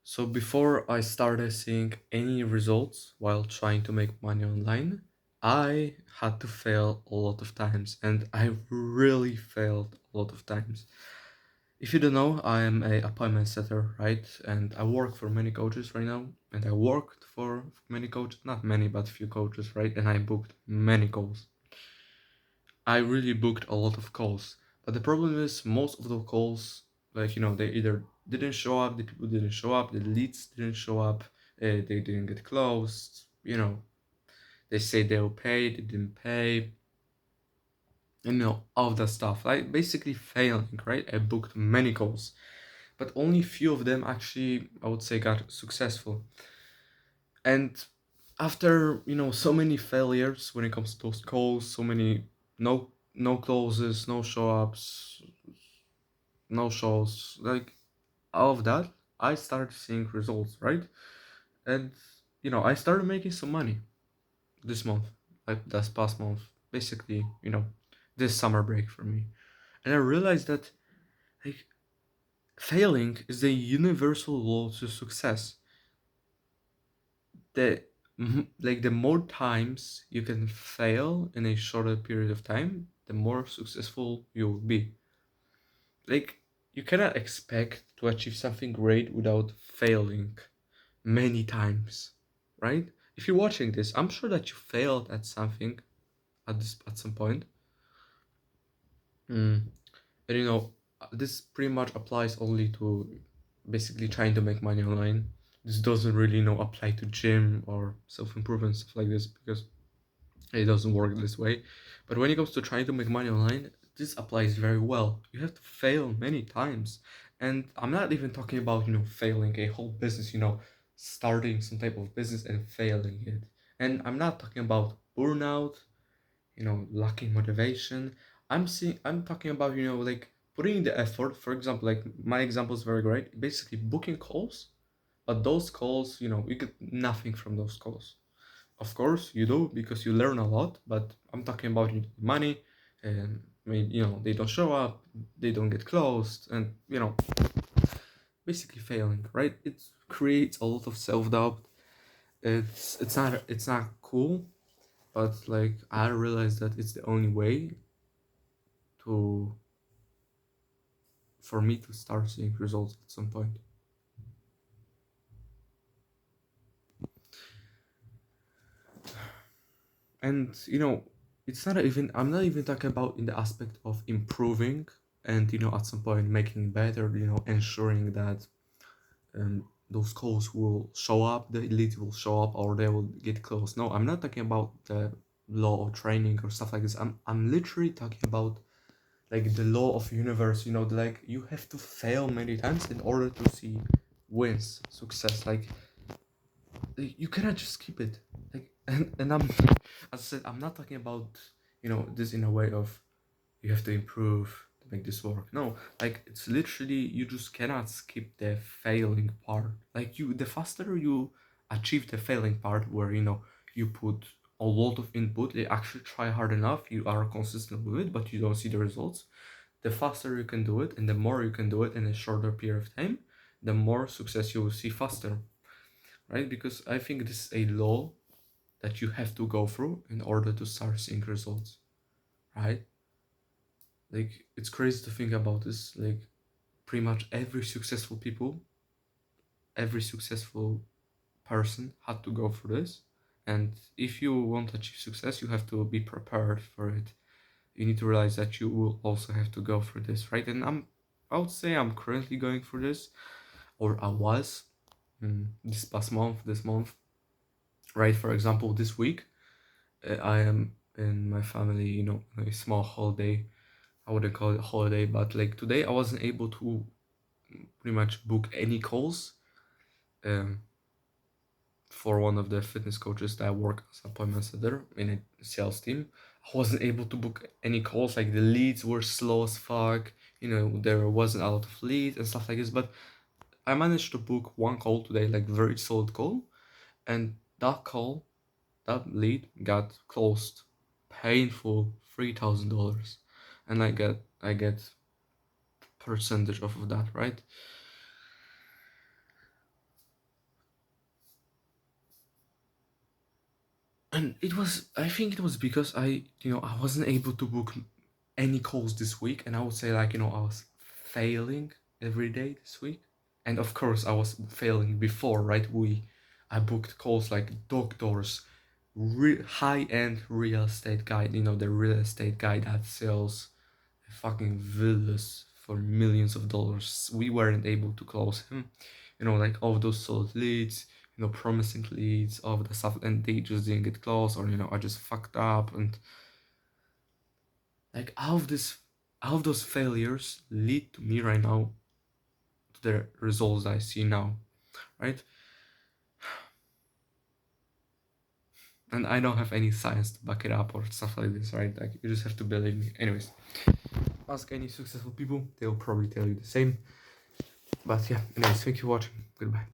So before I started seeing any results while trying to make money online, I had to fail a lot of times, and I really failed a lot of times. If you don't know, I am a appointment setter, right? And I work for many coaches right now, and I worked for many coaches, not many, but few coaches, right? And I booked many calls. I really booked a lot of calls, but the problem is most of the calls, they either didn't show up, the people didn't show up, the leads didn't show up, they didn't get closed. They say they'll pay, they didn't pay, and all of that stuff. Like basically failing, right? I booked many calls, but only few of them actually, I would say, got successful. And after so many failures when it comes to those calls, so many no closes, no show ups, no shows, like all of that, I started seeing results, right? And I started making some money this month, like this past month, basically, this summer break for me. And I realized that like failing is the universal law to success. The more times you can fail in a shorter period of time, the more successful you'll be. Like you cannot expect to achieve something great without failing many times, right? If you're watching this, I'm sure that you failed at something at some point. Mm. And this pretty much applies only to basically trying to make money online. This doesn't really apply to gym or self-improvement stuff like this because it doesn't work this way. But when it comes to trying to make money online, this applies very well. You have to fail many times. And I'm not even talking about, failing a whole business, starting some type of business and failing it. And I'm not talking about burnout, lacking motivation. I'm talking about, like putting the effort. For example, like my example is very great. Basically booking calls, but those calls, you get nothing from those calls. Of course, you do because you learn a lot, but I'm talking about money, and they don't show up, they don't get closed, and basically failing, right? It creates a lot of self doubt. It's not cool, but like I realized that it's the only way to for me to start seeing results at some point. And it's not even I'm not even talking about in the aspect of improving and at some point making it better, ensuring that those calls will show up, the leads will show up, or they will get close. No, I'm not talking about the law of training or stuff like this. I'm literally talking about like the law of universe. Like you have to fail many times in order to see wins, success. Like you cannot just keep it. Like and I'm as I said, I'm not talking about this in a way of you have to improve to make this work. No, like it's literally you just cannot skip the failing part. Like the faster you achieve the failing part where you put a lot of input, you actually try hard enough, you are consistent with it, but you don't see the results. The faster you can do it and the more you can do it in a shorter period of time, the more success you will see faster, right? Because I think this is a law that you have to go through in order to start seeing results, right? Like it's crazy to think about this. Like pretty much every successful person had to go through this. And if you want to achieve success, you have to be prepared for it. You need to realize that you will also have to go through this, right? And I would say I'm currently going through this, or I was this month, right? For example, this week, I am in my family, a small holiday. I wouldn't call it a holiday, but like today I wasn't able to pretty much book any calls um, for one of the fitness coaches that I work as appointment setter in a sales team. I wasn't able to book any calls, like the leads were slow as fuck, there wasn't a lot of leads and stuff like this, but I managed to book one call today, like very solid call, and that lead got closed. Painful $3,000. And I get percentage off of that, right? And I think it was because I wasn't able to book any calls this week, and I would say like, I was failing every day this week. And of course I was failing before, right? I booked calls like doctors, high-end real estate guy, the real estate guy that sells fucking villas for millions of dollars. We weren't able to close him. Like all those sold leads, promising leads, all of the stuff, and they just didn't get closed, or I just fucked up. And like all of those failures lead to me right now to the results I see now, right? And I don't have any science to back it up or stuff like this, right? Like, you just have to believe me. Anyways, ask any successful people, they'll probably tell you the same. But yeah, anyways, thank you for watching. Goodbye.